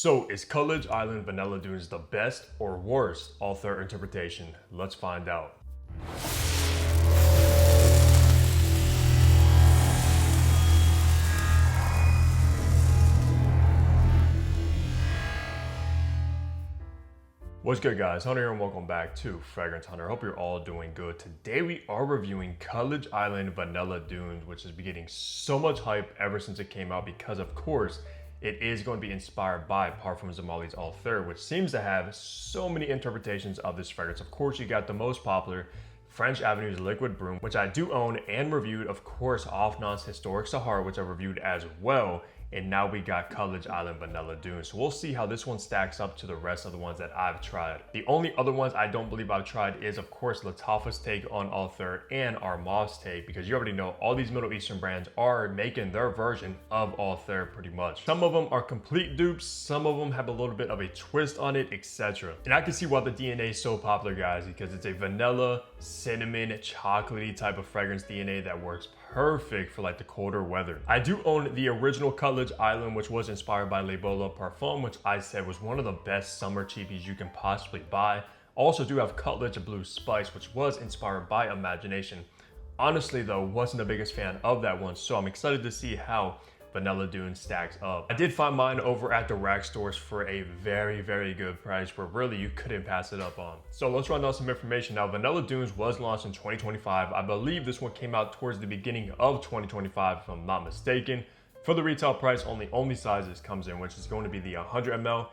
So is Khadlaj Island Vanilla Dunes the best or worst Althair interpretation? Let's find out. What's good guys, Hunter here and welcome back to Fragrance Hunter. Hope you're all doing good. Today we are reviewing Khadlaj Island Vanilla Dunes, which has been getting so much hype ever since it came out because of course it is going to be inspired by Parfums de Marly's Althair, which seems to have so many interpretations of this fragrance. Of course, you got the most popular French Avenue's Liquid Broom, which I do own and reviewed, of course, Offnon's Historic Sahara, which I reviewed as well. And now we got Khadlaj Island Vanilla Dunes. So we'll see how this one stacks up to the rest of the ones that I've tried. The only other ones I don't believe I've tried is, of course, Lattafa's take on Althair and Armav's take, because you already know all these Middle Eastern brands are making their version of Althair pretty much. Some of them are complete dupes, some of them have a little bit of a twist on it, etc. And I can see why the DNA is so popular, guys, because it's a vanilla, cinnamon, chocolatey type of fragrance DNA that works perfect for like the colder weather. I do own the original Khadlaj Island, which was inspired by Le Beau Parfum, which I said was one of the best summer cheapies you can possibly buy. Also do have Khadlaj Blue Spice, which was inspired by Imagination. Honestly though, wasn't the biggest fan of that one, so I'm excited to see how Vanilla Dunes stacks up. I did find mine over at the rack stores for a very good price where really you couldn't pass it up on. So let's run down some information now. Vanilla Dunes was launched in 2025. I believe this one came out towards the beginning of 2025 if I'm not mistaken. For the retail price, only sizes comes in, which is going to be the 100 ml.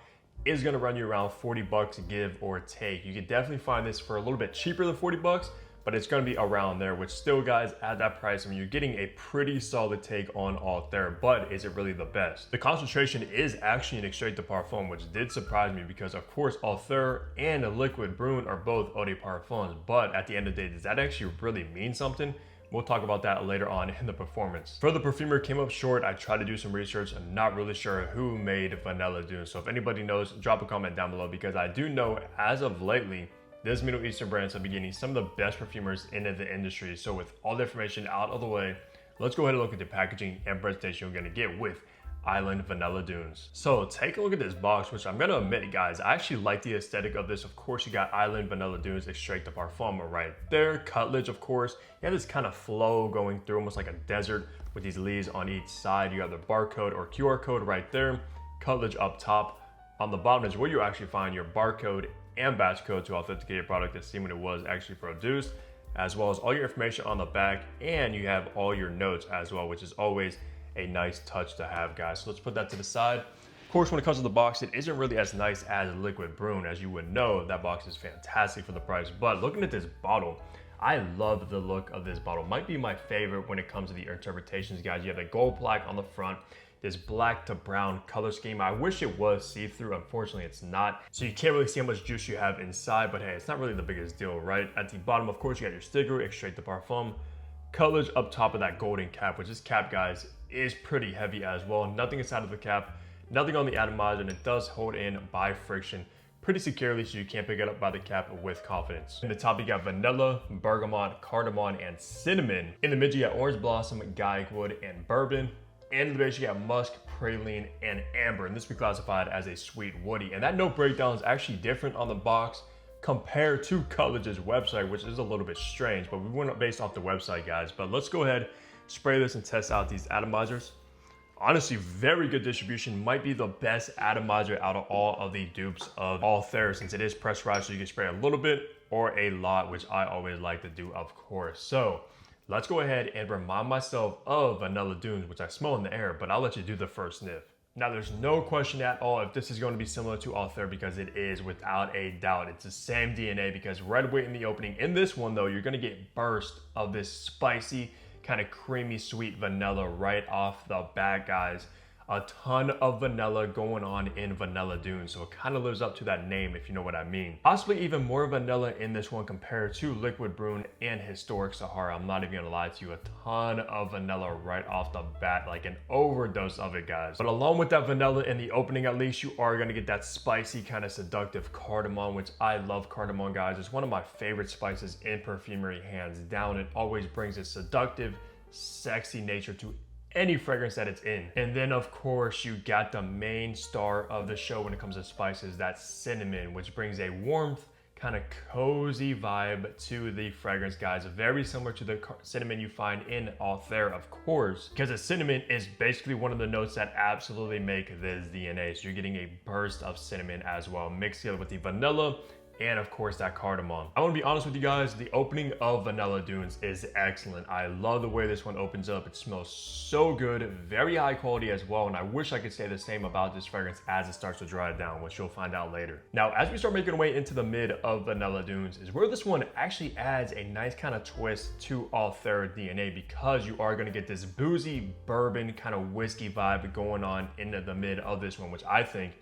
Is going to run you around 40 bucks give or take. You can definitely find this for a little bit cheaper than 40 bucks. But it's going to be around there, which still, guys, at that price, I mean, you're getting a pretty solid take on Althair, but is it really the best? The concentration is actually an extrait de parfum, which did surprise me because, of course, Althair and a Liquid Brune are both eau de parfums, but at the end of the day, does that actually really mean something? We'll talk about that later on in the performance. For the perfumer, came up short. I tried to do some research. I'm not really sure who made Vanilla Dunes, so if anybody knows, drop a comment down below, because I do know, as of lately, this Middle Eastern brands have been getting some of the best perfumers in the industry. So with all the information out of the way, let's go ahead and look at the packaging and presentation you're gonna get with Island Vanilla Dunes. So take a look at this box, which I'm gonna admit, guys, I actually like the aesthetic of this. Of course, you got Island Vanilla Dunes extrait de parfum right there. Khadlaj, of course, you have this kind of flow going through almost like a desert with these leaves on each side. You have the barcode or QR code right there. Khadlaj up top. On the bottom is where you actually find your barcode and batch code to authenticate your product to see when it was actually produced, as well as all your information on the back, and you have all your notes as well, which is always a nice touch to have, guys. So let's put that to the side. Of course, when it comes to the box, it isn't really as nice as Liquid Brune. As you would know, that box is fantastic for the price, but looking at this bottle, I love the look of this bottle. Might be my favorite when it comes to the interpretations, guys. You have the gold plaque on the front, this black to brown color scheme. I wish it was see-through. Unfortunately, it's not. So you can't really see how much juice you have inside, but hey, it's not really the biggest deal, right? At the bottom, of course, you got your sticker, extrait de parfum. Khadlaj up top of that golden cap, which this cap, guys, is pretty heavy as well. Nothing inside of the cap, nothing on the atomizer, and it does hold in by friction pretty securely, so you can't pick it up by the cap with confidence. In the top, you got vanilla, bergamot, cardamom, and cinnamon. In the mid, you got orange blossom, guaiac wood, and bourbon. And in the base, you got musk, praline, and amber, and this we classified as a sweet woody. And that note breakdown is actually different on the box compared to Khadlaj's website, which is a little bit strange, but we went based off the website, guys. But let's go ahead, spray this, and test out these atomizers. Honestly, very good distribution. Might be the best atomizer out of all of the dupes of Althair, since it is pressurized, so you can spray a little bit or a lot, which I always like to do, of course. So let's go ahead and remind myself of Vanilla Dunes, which I smell in the air, but I'll let you do the first sniff. Now, there's no question at all if this is going to be similar to Althair, because it is without a doubt. It's the same DNA, because right away in the opening, in this one though, you're gonna get burst of this spicy, kind of creamy, sweet vanilla right off the bat, guys. A ton of vanilla going on in Vanilla Dunes, so it kind of lives up to that name, if you know what I mean. Possibly even more vanilla in this one compared to Liquid Brune and Historic Sahara. I'm not even gonna lie to you, a ton of vanilla right off the bat, like an overdose of it, guys. But along with that vanilla in the opening, at least, you are gonna get that spicy, kind of seductive cardamom, which I love cardamom, guys. It's one of my favorite spices in perfumery, hands down. It always brings a seductive, sexy nature to any fragrance that it's in. And then of course you got the main star of the show when it comes to spices, that cinnamon, which brings a warmth, kind of cozy vibe to the fragrance, guys. Very similar to the cinnamon you find in Althair, of course, because the cinnamon is basically one of the notes that absolutely make this DNA. So you're getting a burst of cinnamon as well, mixed together with the vanilla and of course that cardamom. I want to be honest with you guys, the opening of Vanilla Dunes is excellent. I love the way this one opens up. It smells so good, very high quality as well, and I wish I could say the same about this fragrance as it starts to dry down, which you'll find out later. Now, as we start making our way into the mid of Vanilla Dunes is where this one actually adds a nice kind of twist to Althair DNA, because you are going to get this boozy bourbon kind of whiskey vibe going on into the mid of this one, which I think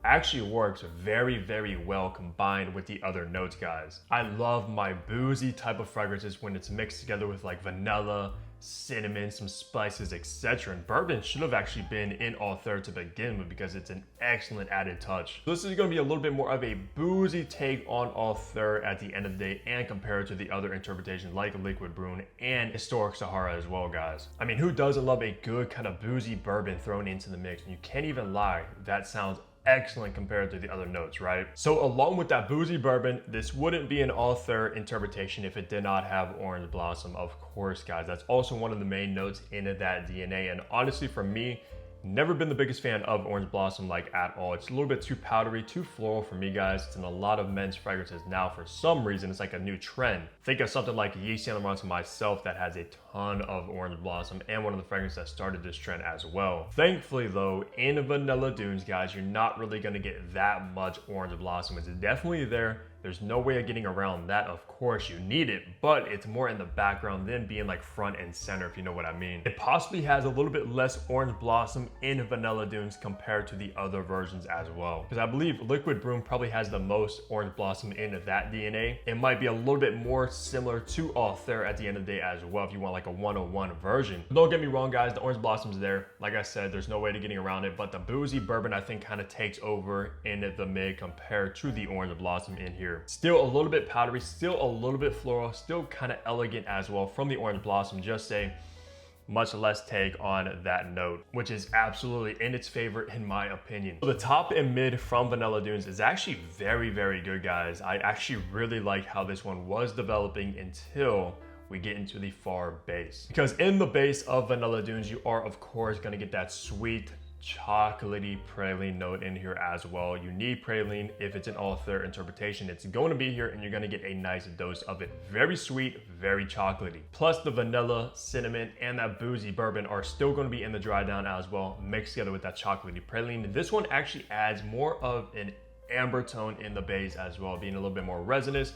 actually works very, very well combined with the other notes, guys. I love my boozy type of fragrances when it's mixed together with like vanilla, cinnamon, some spices, etc. And bourbon should have actually been in Althair to begin with, because it's an excellent added touch. So this is going to be a little bit more of a boozy take on Althair at the end of the day, and compared to the other interpretations like Liquid Brune and Historic Sahara as well, guys. I mean, who doesn't love a good kind of boozy bourbon thrown into the mix? And you can't even lie, that sounds excellent compared to the other notes, right? So along with that boozy bourbon, this wouldn't be an Althair interpretation if it did not have orange blossom, of course, guys. That's also one of the main notes in that DNA, and honestly for me, never been the biggest fan of orange blossom like at all. It's a little bit too powdery, too floral for me, guys. It's in a lot of men's fragrances now. For some reason, it's like a new trend. Think of something like Yves Saint Laurent to myself that has a ton of orange blossom, and one of the fragrances that started this trend as well. Thankfully though, in Vanilla Dunes, guys, you're not really gonna get that much orange blossom. It's definitely there. There's no way of getting around that. Of course you need it, but it's more in the background than being like front and center, if you know what I mean. It possibly has a little bit less orange blossom in Vanilla Dunes compared to the other versions as well, because I believe Liquid Brune probably has the most orange blossom in that DNA. It might be a little bit more similar to Althair at the end of the day as well, if you want like a 101 version. But don't get me wrong, guys, the orange blossom's there. Like I said, there's no way to getting around it, but the boozy bourbon I think kind of takes over in the mid compared to the orange blossom in here. Still a little bit powdery, still a little bit floral, still kind of elegant as well from the orange blossom, just a much less take on that note, which is absolutely in its favor in my opinion. So the top and mid from Vanilla Dunes is actually very, very good, guys. I actually really like how this one was developing until we get into the far base, because in the base of Vanilla Dunes, you are of course going to get that sweet, chocolatey praline note in here as well. You need praline if it's an Althair interpretation. It's going to be here, and you're going to get a nice dose of it. Very sweet, very chocolatey. Plus the vanilla, cinnamon, and that boozy bourbon are still going to be in the dry down as well, mixed together with that chocolatey praline. This one actually adds more of an amber tone in the base as well, being a little bit more resinous,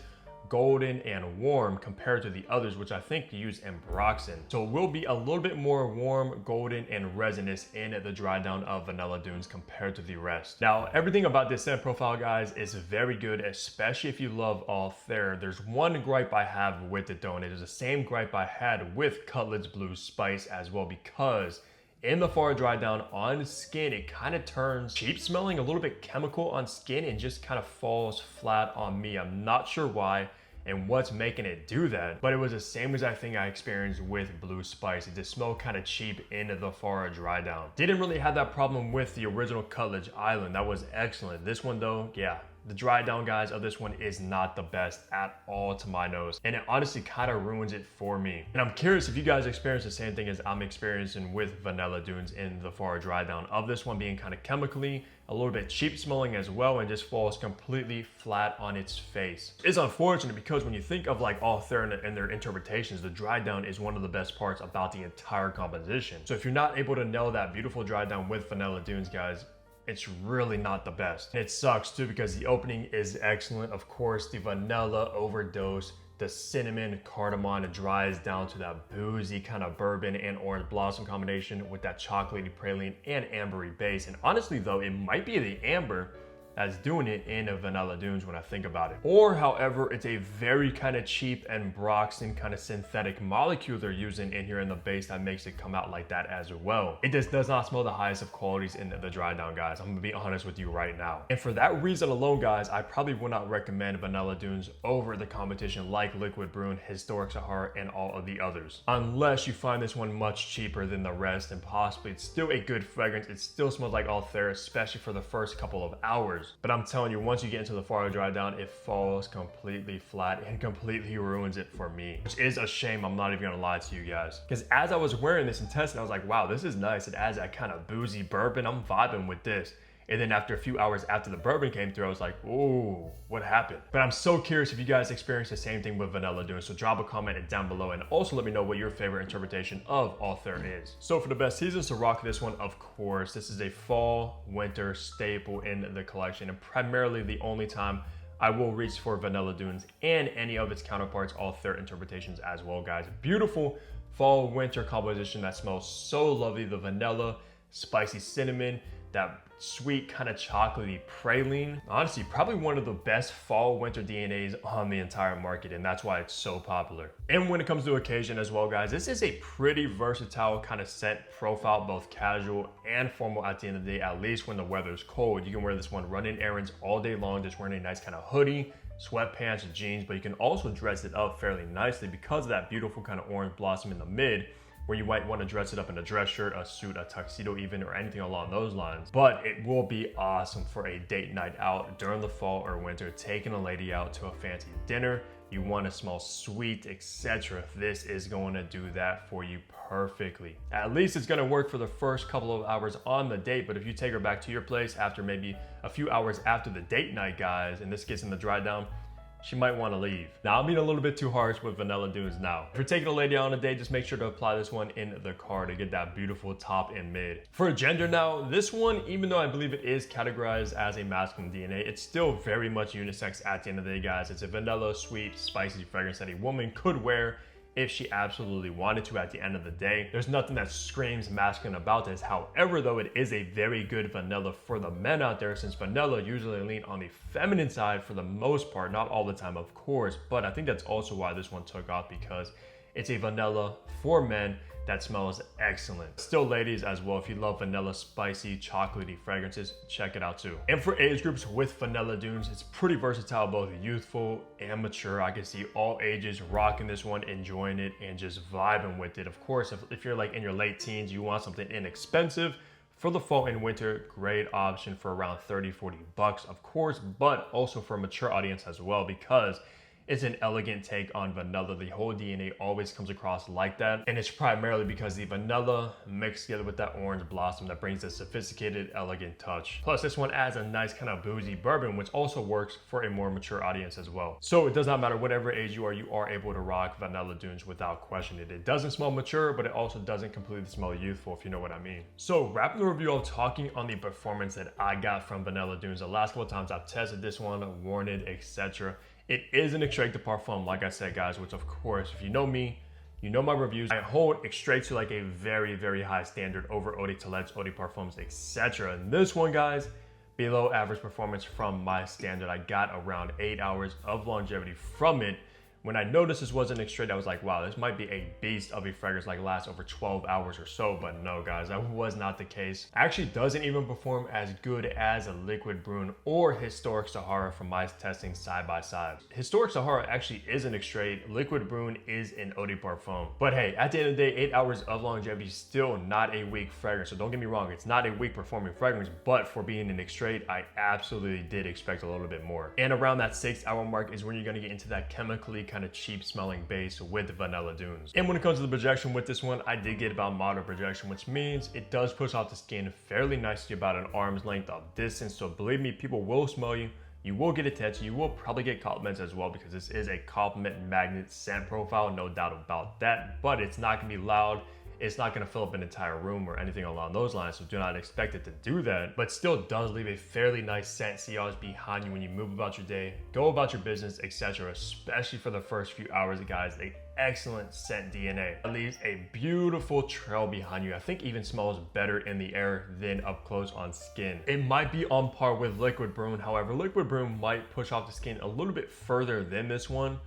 golden, and warm compared to the others, which I think use ambroxan. So it will be a little bit more warm, golden, and resinous in the dry down of Vanilla Dunes compared to the rest. Now, everything about this scent profile, guys, is very good, especially if you love Althair. There's one gripe I have with it though, and it is the same gripe I had with Khadlaj Blue Spice as well, because in the far dry down on skin, it kind of turns cheap smelling, a little bit chemical on skin, and just kind of falls flat on me. I'm not sure why and what's making it do that, but it was the same exact thing I experienced with Blue Spice. It just smelled kind of cheap in the far dry down. Didn't really have that problem with the original Khadlaj Island. That was excellent. This one though, yeah, the dry down, guys, of this one is not the best at all to my nose, and it honestly kind of ruins it for me. And I'm curious if you guys experience the same thing as I'm experiencing with Vanilla Dunes in the far dry down of this one, being kind of chemically, a little bit cheap smelling as well, and just falls completely flat on its face. It's unfortunate, because when you think of like Althair and their interpretations, the dry down is one of the best parts about the entire composition. So if you're not able to nail that beautiful dry down with Vanilla Dunes, guys, it's really not the best. And it sucks too, because the opening is excellent. Of course, the vanilla overdose, the cinnamon, cardamom, it dries down to that boozy kind of bourbon and orange blossom combination with that chocolatey praline and ambery base. And honestly though, it might be the amber that's doing it in a Vanilla Dunes when I think about it. Or however, it's a very kind of cheap and Broxton kind of synthetic molecule they're using in here in the base that makes it come out like that as well. It just does not smell the highest of qualities in the dry down, guys. I'm gonna be honest with you right now. And for that reason alone, guys, I probably would not recommend Vanilla Dunes over the competition like Liquid Brune, Historic Sahara, and all of the others. Unless you find this one much cheaper than the rest, and possibly it's still a good fragrance. It still smells like Althair, especially for the first couple of hours. But I'm telling you, once you get into the far dry down, it falls completely flat and completely ruins it for me, which is a shame. I'm not even gonna lie to you guys, because as I was wearing this and testing, I was like, wow, this is nice. It adds that kind of boozy bourbon. I'm vibing with this. And then after a few hours after the bourbon came through, I was like, ooh, what happened? But I'm so curious if you guys experience the same thing with Vanilla Dunes. So drop a comment down below and also let me know what your favorite interpretation of Althair is. So for the best seasons to rock this one, of course, this is a fall, winter staple in the collection, and primarily the only time I will reach for Vanilla Dunes and any of its counterparts Althair interpretations as well, guys. Beautiful fall, winter composition that smells so lovely. The vanilla, spicy cinnamon, that sweet kind of chocolatey praline. Honestly, probably one of the best fall winter DNAs on the entire market, and that's why it's so popular. And when it comes to occasion as well, guys, this is a pretty versatile kind of scent profile, both casual and formal at the end of the day, at least when the weather's cold. You can wear this one running errands all day long, just wearing a nice kind of hoodie, sweatpants, jeans, but you can also dress it up fairly nicely because of that beautiful kind of orange blossom in the mid, where you might want to dress it up in a dress shirt, a suit, a tuxedo even, or anything along those lines. But it will be awesome for a date night out during the fall or winter, taking a lady out to a fancy dinner. You want to smell sweet, etc. This is going to do that for you perfectly. At least it's going to work for the first couple of hours on the date, but if you take her back to your place after maybe a few hours after the date night, guys, and this gets in the dry down, she might want to leave. Now, I'm being a little bit too harsh with Vanilla Dunes now. If you're taking a lady out on a date, just make sure to apply this one in the car to get that beautiful top and mid. For gender now, this one, even though I believe it is categorized as a masculine DNA, it's still very much unisex at the end of the day, guys. It's a vanilla, sweet, spicy fragrance that a woman could wear if she absolutely wanted to at the end of the day. There's nothing that screams masculine about this. However, though, it is a very good vanilla for the men out there, since vanilla usually lean on the feminine side for the most part, not all the time, of course, but I think that's also why this one took off, because it's a vanilla for men that smells excellent. Still, ladies as well, if you love vanilla, spicy, chocolatey fragrances, check it out too. And for age groups with Vanilla Dunes, it's pretty versatile, both youthful and mature. I can see all ages rocking this one, enjoying it, and just vibing with it. Of course, if you're like in your late teens, you want something inexpensive for the fall and winter, great option for around 30-40 bucks, of course, but also for a mature audience as well, because it's an elegant take on vanilla. The whole DNA always comes across like that, and it's primarily because the vanilla mixed together with that orange blossom that brings a sophisticated, elegant touch. Plus, this one adds a nice kind of boozy bourbon, which also works for a more mature audience as well. So it does not matter whatever age you are able to rock Vanilla Dunes without question it. It doesn't smell mature, but it also doesn't completely smell youthful, if you know what I mean. So wrapping the review of talking on the performance that I got from Vanilla Dunes, the last couple of times I've tested this one, worn it, etc. It is an extrait de parfum, like I said, guys, which of course, if you know me, you know my reviews. I hold extrait to like a very, very high standard over eau de toilettes, eau de parfums, etc. And this one, guys, below average performance from my standard. I got around 8 hours of longevity from it. When I noticed this wasn't extrait, I was like, wow, this might be a beast of a fragrance, like lasts over 12 hours or so, but no, guys, that was not the case. Actually doesn't even perform as good as a Liquid Brune or Historic Sahara from my testing side by side. Historic Sahara actually is an extrait. Liquid Brune is an eau de parfum. But hey, at the end of the day, 8 hours of longevity is still not a weak fragrance. So don't get me wrong, it's not a weak performing fragrance, but for being an extrait, I absolutely did expect a little bit more. And around that 6 hour mark is when you're gonna get into that chemically kind of cheap smelling base with Vanilla Dunes. And when it comes to the projection with this one, I did get about moderate projection, which means it does push off the skin fairly nicely, about an arm's length of distance. So believe me, people will smell you. You will get attention. You will probably get compliments as well, because this is a compliment magnet scent profile, no doubt about that. But it's not gonna be loud. It's not gonna fill up an entire room or anything along those lines, so do not expect it to do that, but still does leave a fairly nice scent sillage behind you when you move about your day, go about your business, etc. Especially for the first few hours, guys. An excellent scent DNA. It leaves a beautiful trail behind you. I think even smells better in the air than up close on skin. It might be on par with Liquid Broom. However, Liquid Broom might push off the skin a little bit further than this one.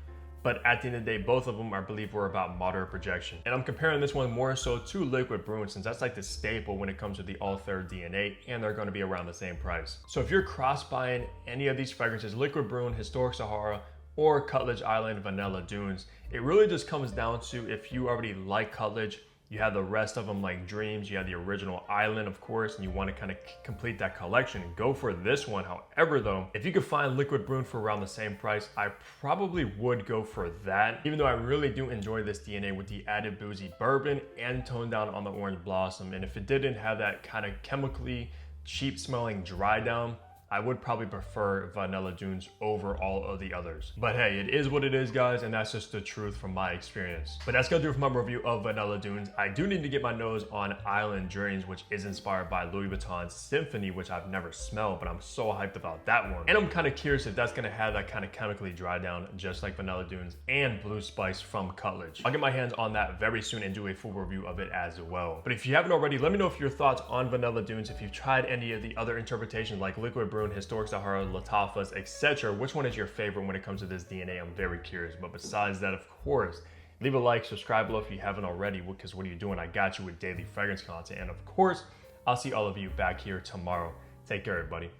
But at the end of the day, both of them, I believe, were about moderate projection. And I'm comparing this one more so to Liquid Broom, since that's like the staple when it comes to the Althair DNA, and they're gonna be around the same price. So if you're cross-buying any of these fragrances, Liquid Broom, Historic Sahara, or Khadlaj Island Vanilla Dunes, it really just comes down to if you already like Khadlaj, you have the rest of them like Dreams, you have the original Island, of course, and you want to kind of complete that collection, go for this one. However, though, if you could find Liquid Broom for around the same price, I probably would go for that, even though I really do enjoy this DNA with the added boozy bourbon and toned down on the orange blossom. And if it didn't have that kind of chemically cheap smelling dry down, I would probably prefer Vanilla Dunes over all of the others. But hey, it is what it is, guys, and that's just the truth from my experience. But that's gonna do it for my review of Vanilla Dunes. I do need to get my nose on Island Dreams, which is inspired by Louis Vuitton's Symphony, which I've never smelled, but I'm so hyped about that one. And I'm kind of curious if that's gonna have that kind of chemically dry down, just like Vanilla Dunes and Blue Spice from Khadlaj. I'll get my hands on that very soon and do a full review of it as well. But if you haven't already, let me know your thoughts on Vanilla Dunes. If you've tried any of the other interpretations like Liquid Broom, Historic Sahara, Latafas, etc. Which one is your favorite when it comes to this DNA? I'm very curious. But besides that, of course, leave a like, subscribe below if you haven't already, because what are you doing? I got you with daily fragrance content. And of course, I'll see all of you back here tomorrow. Take care, everybody.